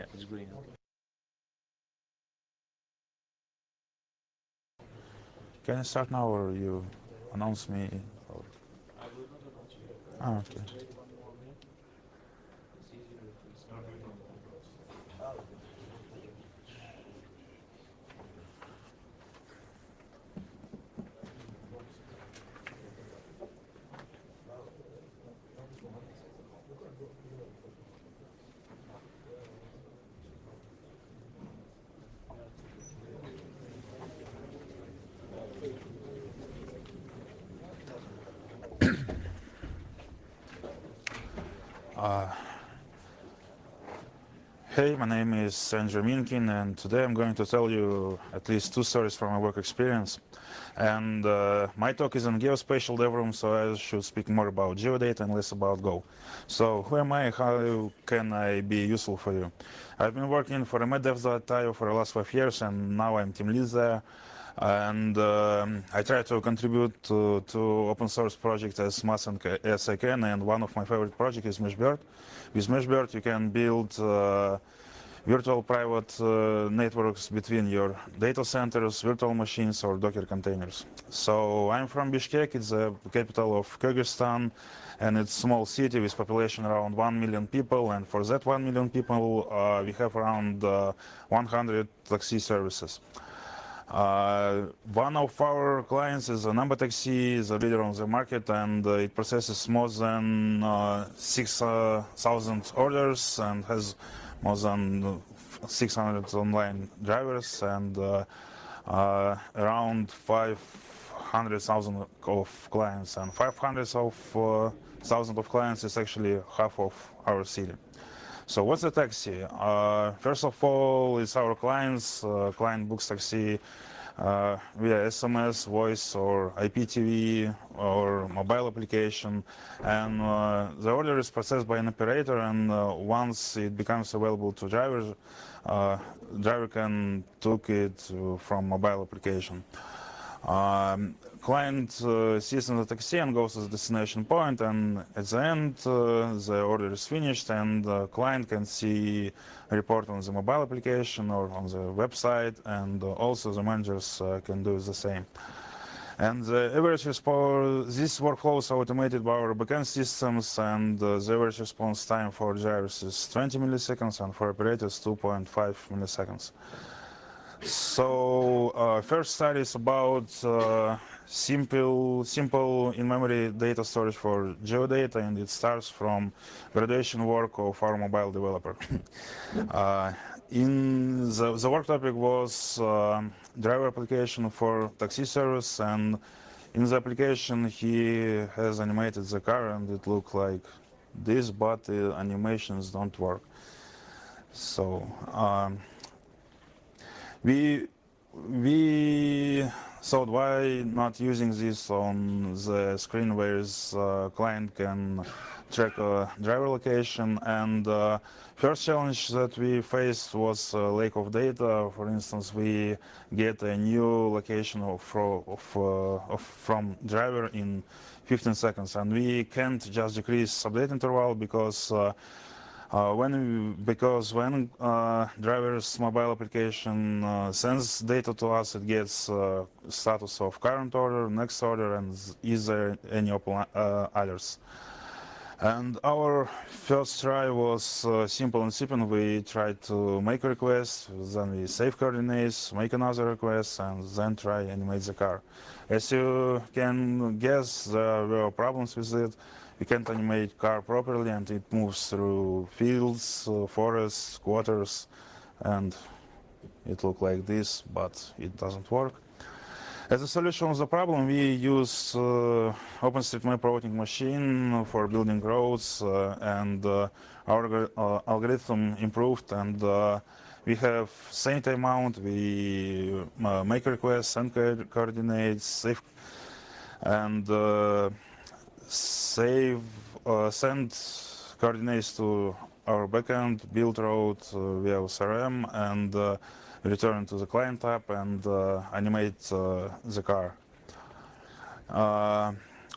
Yeah, it's green. Can I start now, or you announce me? Or... Ah, okay. Hey, my name is Andrew Minkin, and today I'm going to tell you at least two stories from my work experience. And my talk is on geospatial development, so I should speak more about geodata and less about Go. So who am I? How can I be useful for you? I've been working for MedDev.io for the last 5 years, and now I'm team lead there. And I try to contribute to open source projects as much as I can, and one of my favorite projects is Meshbird. With Meshbird you can build virtual private networks between your data centers, virtual machines, or Docker containers. So I'm from Bishkek, it's the capital of Kyrgyzstan, and it's a small city with population around 1 million people, and for that 1 million people we have around 100 taxi services. One of our clients is a number taxi, is a leader on the market, and it processes more than 6,000 orders and has more than 600 online drivers and around 500,000 of clients. And 500,000 of clients is actually half of our city. So what's a taxi? First of all, it's our clients. Client books taxi via SMS, voice, or IPTV, or mobile application. And the order is processed by an operator, and once it becomes available to drivers, driver can take it from mobile application. Client sees in the taxi and goes to the destination point, and at the end the order is finished, and the client can see a report on the mobile application or on the website, and also the managers can do the same. And the average response, this workflow is automated by our backend systems, and the average response time for drivers is 20 milliseconds, and for operators 2.5 milliseconds. So first study is about simple in-memory data storage for geodata, and it starts from graduation work of our mobile developer. In the work topic was driver application for taxi service, and in the application he has animated the car, and it looked like this, but the animations don't work. So we thought, why not using this on the screen where the client can track driver location. And first challenge that we faced was lack of data. For instance, we get a new location from driver in 15 seconds, and we can't just decrease update interval because when driver's mobile application sends data to us, it gets status of current order, next order, and is there any others. And our first try was simple and simple. We tried to make a request, then we save coordinates, make another request, and then try animate the car. As you can guess, there were problems with it. We can't animate car properly, and it moves through fields, forests, quarters, and it looked like this, but it doesn't work. As a solution of the problem, we use OpenStreetMap routing machine for building roads, and our algorithm improved, and we have same timeout. We make a request, send coordinates, save, and send coordinates to our backend, build road via OSRM, and return to the client tab and animate the car.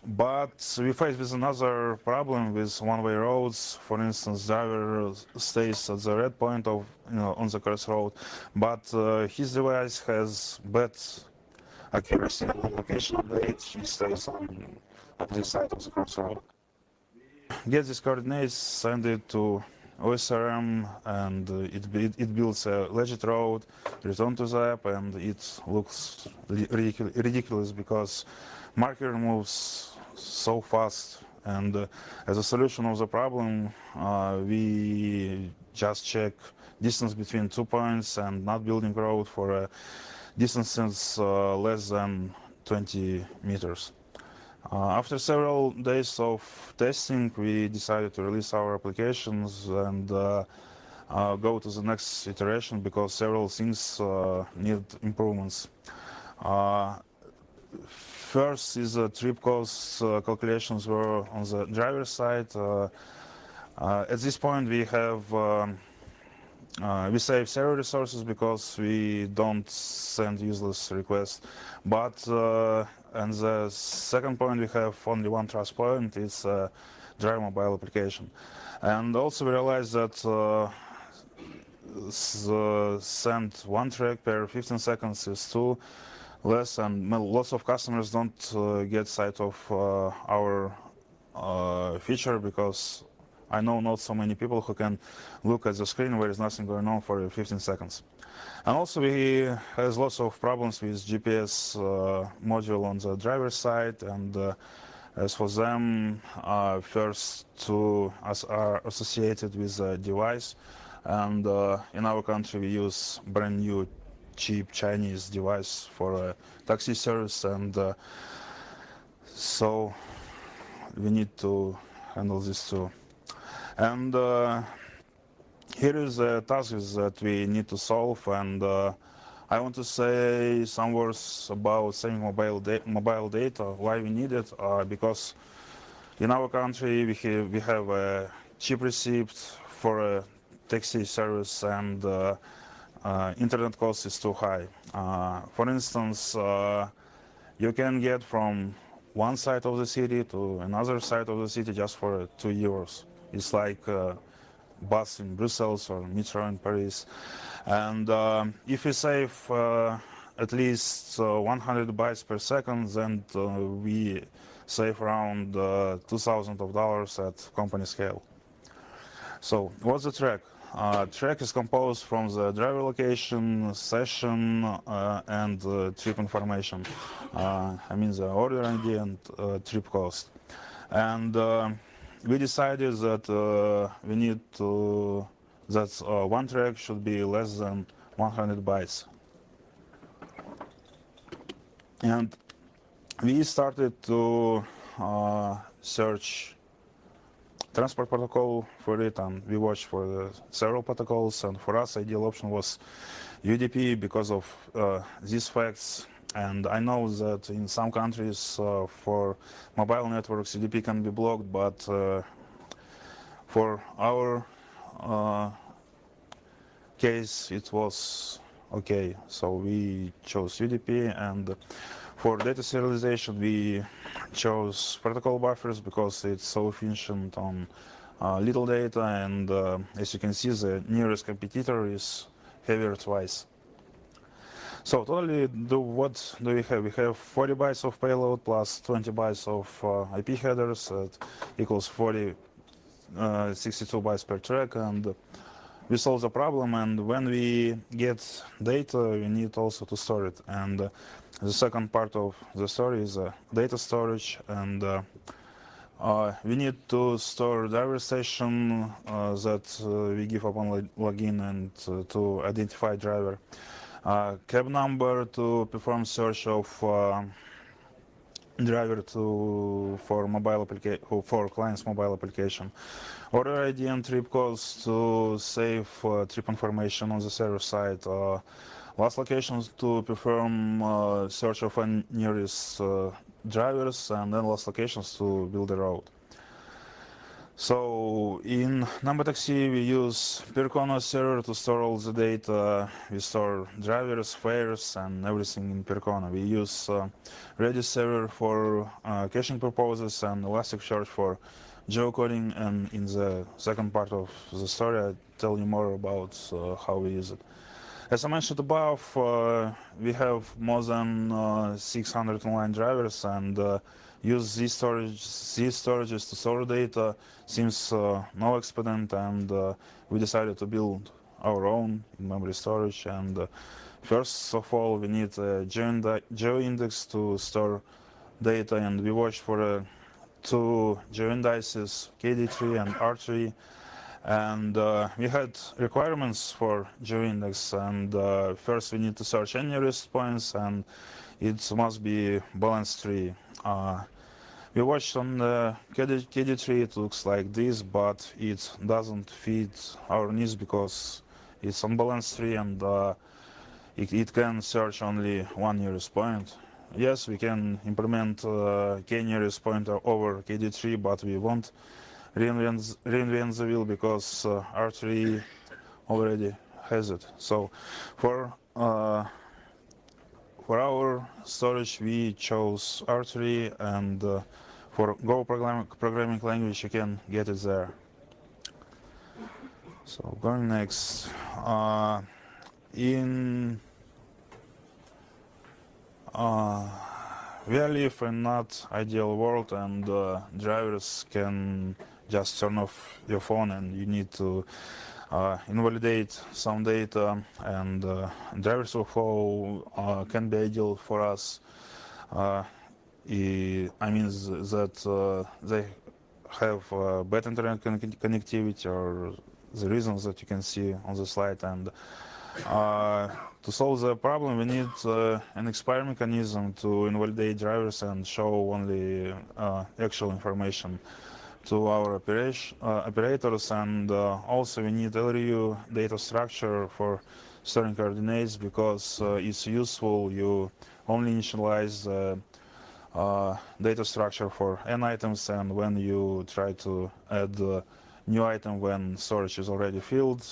But we face with another problem with one-way roads. For instance, driver stays at the red point of on the crossroad, but his device has bad accuracy and location update. He stays on opposite side of the crossroad. Get these coordinates, send it to OSRM, and it builds a legit road, return to the app, and it looks ridiculous because marker moves so fast. And as a solution of the problem, we just check distance between 2 points and not building road for distances less than 20 meters. After several days of testing, we decided to release our applications and go to the next iteration because several things need improvements. First is the trip cost calculations were on the driver's side. At this point, we save server resources because we don't send useless requests. But and the second point, we have only one trust point. It's driver mobile application. And also we realized that send one track per 15 seconds is too less, and lots of customers don't get sight of our feature because I know not so many people who can look at the screen where is nothing going on for 15 seconds. And also we has lots of problems with GPS module on the driver's side, and as for them, first two are associated with the device, and in our country we use brand new cheap Chinese device for a taxi service, and so we need to handle this too. And here is the tasks that we need to solve, and I want to say some words about saving mobile data. Why we need it? Because in our country we have a cheap receipt for a taxi service, and internet cost is too high. For instance, you can get from one side of the city to another side of the city just for 2 euros. It's like bus in Brussels or metro in Paris. And if we save at least 100 bytes per second, then we save around $2,000 at company scale. So what's the track? Track is composed from the driver location, session, and trip information. I mean the order ID and trip cost. And we decided that we need to one track should be less than 100 bytes. And we started to search transport protocol for it, and we watched for the several protocols, and for us ideal option was UDP because of these facts. And I know that in some countries for mobile networks UDP can be blocked, but for our case it was okay, so we chose UDP. And for data serialization we chose protocol buffers because it's so efficient on little data, and as you can see the nearest competitor is heavier twice. So totally, what do we have? We have 40 bytes of payload plus 20 bytes of IP headers. That equals 62 bytes per track, and we solve the problem. And when we get data, we need also to store it. And the second part of the story is data storage, and we need to store driver station that we give upon login, and to identify driver. Cab number to perform search of driver for client's mobile application. Order ID and trip codes to save trip information on the server side. Last locations to perform search of nearest drivers, and then last locations to build a route. So in NumberTaxi we use Percona server to store all the data. We store drivers, fares, and everything in Percona. We use Redis server for caching purposes and Elasticsearch for geocoding. And in the second part of the story, I tell you more about how we use it. As I mentioned above, we have more than 600 online drivers, and use these storages to store data seems no expedient, and we decided to build our own in-memory storage. And first of all, we need a geoindex to store data, and we watched for two geoindices, KD3 and R3. And we had requirements for geoindex, and first we need to search any nearest points, and it must be balanced tree. We watched on the KD3, it looks like this, but it doesn't fit our needs because it's unbalanced tree, and it can search only one nearest point. Yes, we can implement k nearest point over KD3, but we won't reinvent the wheel because R3 already has it. So for our storage we chose R3, and for Go programming language you can get it there. So going next, we live in not ideal world, and drivers can just turn off your phone, and you need to invalidate some data, and drivers workflow can be ideal for us. I mean that they have better internet connectivity, or the reasons that you can see on the slide. And to solve the problem, we need an expire mechanism to invalidate drivers and show only actual information to our operators. And also we need LRU data structure for storing coordinates, because it's useful. You only initialize data structure for n items, and when you try to add a new item when storage is already filled,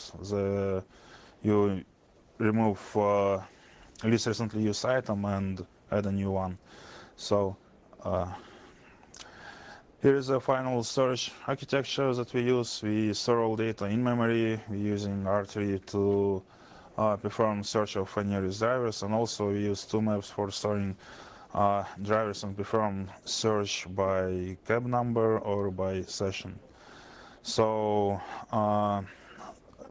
you remove least recently used item and add a new one. So here is the final storage architecture that we use. We store all data in memory. We're using R3 to perform search of nearest drivers, and also we use two maps for storing drivers and perform search by cab number or by session. So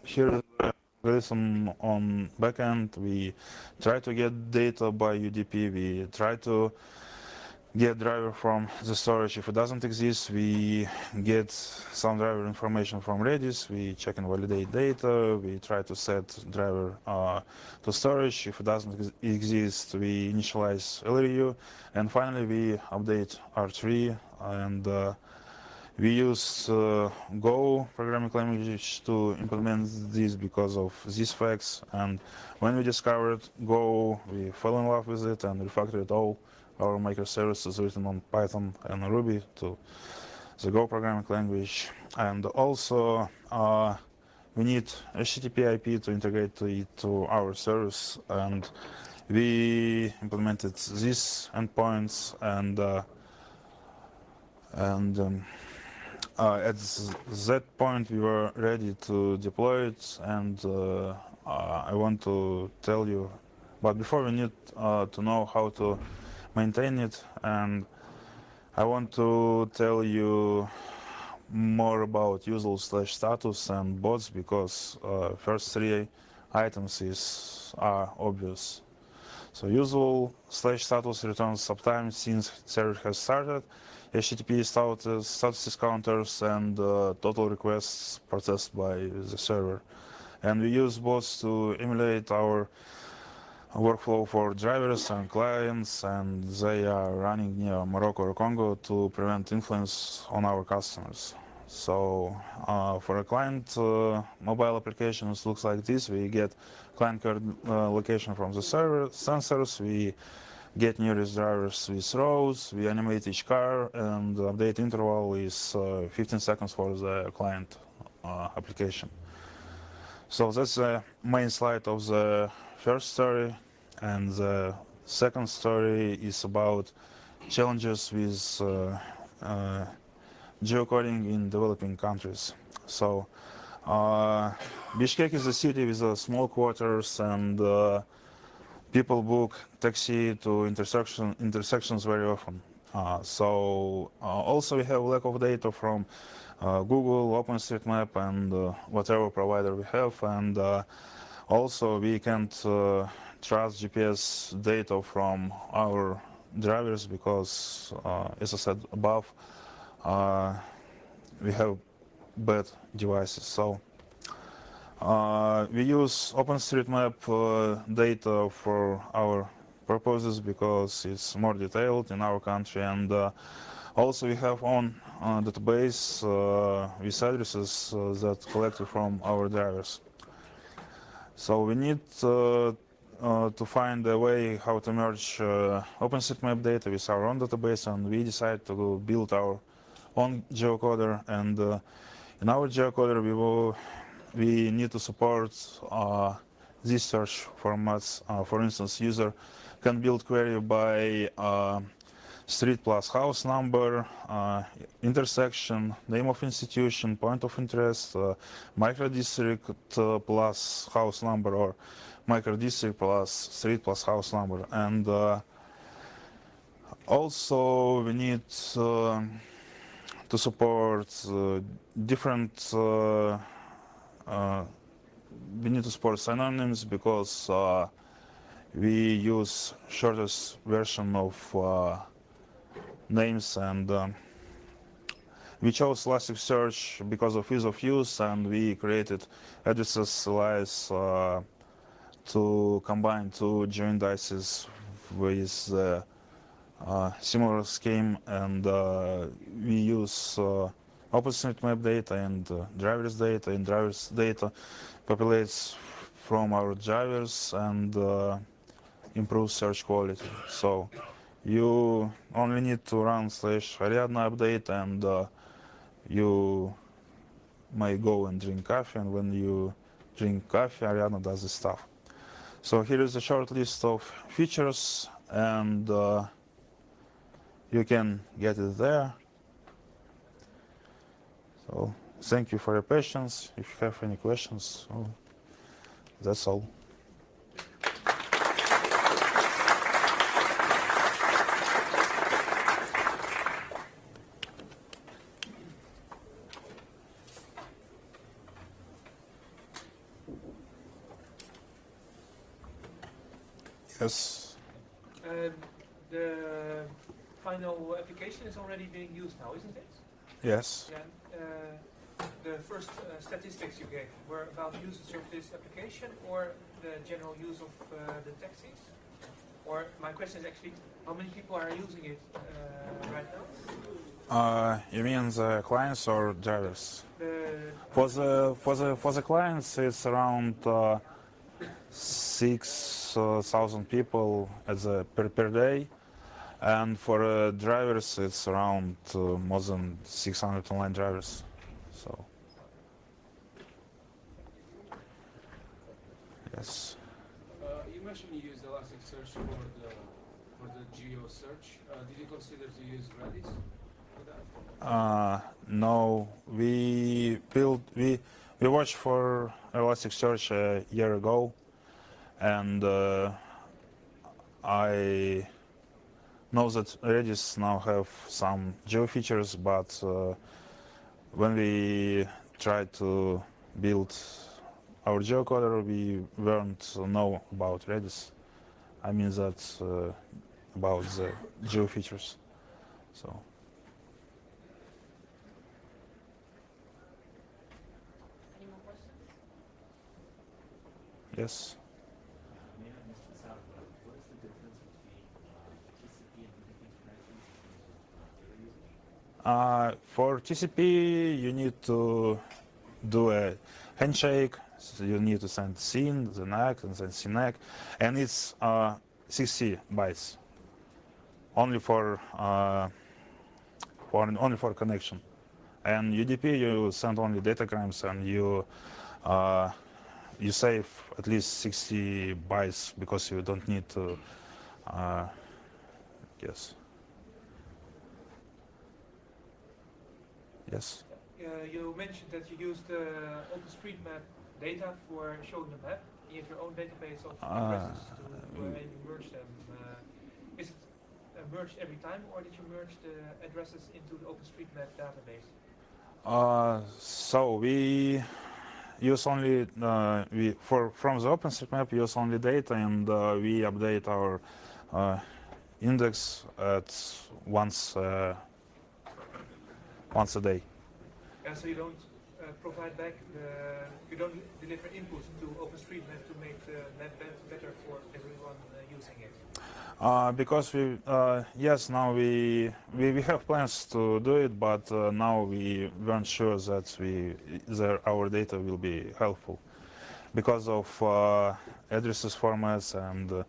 here is the algorithm on backend. We try to get data by UDP. We try to get driver from the storage. If it doesn't exist, we get some driver information from Redis. We check and validate data. We try to set driver to storage. If it doesn't exist, we initialize LRU. And finally, we update R3, and we use Go programming language to implement this because of these facts. And when we discovered Go, we fell in love with it and refactored all our microservices written on Python and Ruby to the Go programming language. And also we need HTTP IP to integrate to our service, and we implemented these endpoints, and at that point we were ready to deploy it. And I want to tell you, but before we need to know how to maintain it, and I want to tell you more about usual/status and bots, because first three items are obvious. So usual/status returns uptime since server has started, HTTP status counters, and total requests processed by the server. And we use bots to emulate our workflow for drivers and clients, and they are running near Morocco or Congo to prevent influence on our customers. So for a client mobile applications looks like this. We get client card location from the server sensors. We get nearest drivers with rows, we animate each car, and the update interval is 15 seconds for the client application. So that's the main slide of the first story, and the second story is about challenges with geocoding in developing countries. So Bishkek is a city with small quarters, and people book taxi to intersections very often. Also we have lack of data from Google, OpenStreetMap, and whatever provider we have, and also we can't trust GPS data from our drivers because, as I said above, we have bad devices. So we use OpenStreetMap data for our purposes because it's more detailed in our country, and also we have own database with addresses that collected from our drivers. So we need to find a way how to merge OpenStreetMap data with our own database, and we decided to build our own geocoder. And in our geocoder, we need to support these search formats. For instance, user can build query by street plus house number, intersection, name of institution, point of interest, microdistrict plus house number, or microdistrict plus street plus house number. And also we need to support different we need to support synonyms because we use shortest version of names, and we chose Elasticsearch because of ease of use, and we created addresses alias to combine two geo-indices with similar scheme, and we use OpenStreetMap data and drivers data, and drivers data populates from our drivers and improves search quality. So you only need to run /Ariadna update, and you may go and drink coffee, and when you drink coffee, Ariadna does this stuff. So here is a short list of features, and you can get it there. So thank you for your patience. If you have any questions, so that's all. Yes. The final application is already being used now, isn't it? Yes. Yeah. The first statistics you gave were about usage of this application or the general use of the taxis? Or my question is actually, how many people are using it right now? You mean the clients or drivers? For the clients, it's around 6,000 people per day, and for drivers, it's around more than 600 online drivers. So yes. You mentioned you used Elasticsearch for the geo search. Did you consider to use Redis for that? No, we watched for Elasticsearch a year ago, and I know that Redis now have some geo features, but when we tried to build our geocoder, we weren't know about Redis. I mean that about the geo features. So. Any more questions? Yes. May I miss this out, but what is the difference between TCP and UDP connections in terms of data usage? For TCP, you need to do a handshake. So you need to send SYN, the NAC, and then SYNAC, and it's 60 bytes. only for only for connection. And UDP you send only datagrams, and you save at least 60 bytes because you don't need to. Yes. Yes. You mentioned that you use the OpenStreetMap data for showing the map. You have your own database of addresses and you merge them. Is it merged every time, or did you merge the addresses into the OpenStreetMap database? So we use only from the OpenStreetMap use only data, and we update our index at once a day. Yeah, so you don't provide back you don't deliver inputs to OpenStreetMap to make the map better for everyone using it. Because yes, now we have plans to do it, but now we weren't sure that our data will be helpful because of addresses formats, and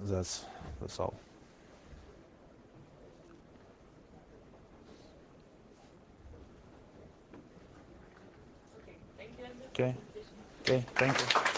that's all. Okay, thank you. Okay. Okay. Thank you.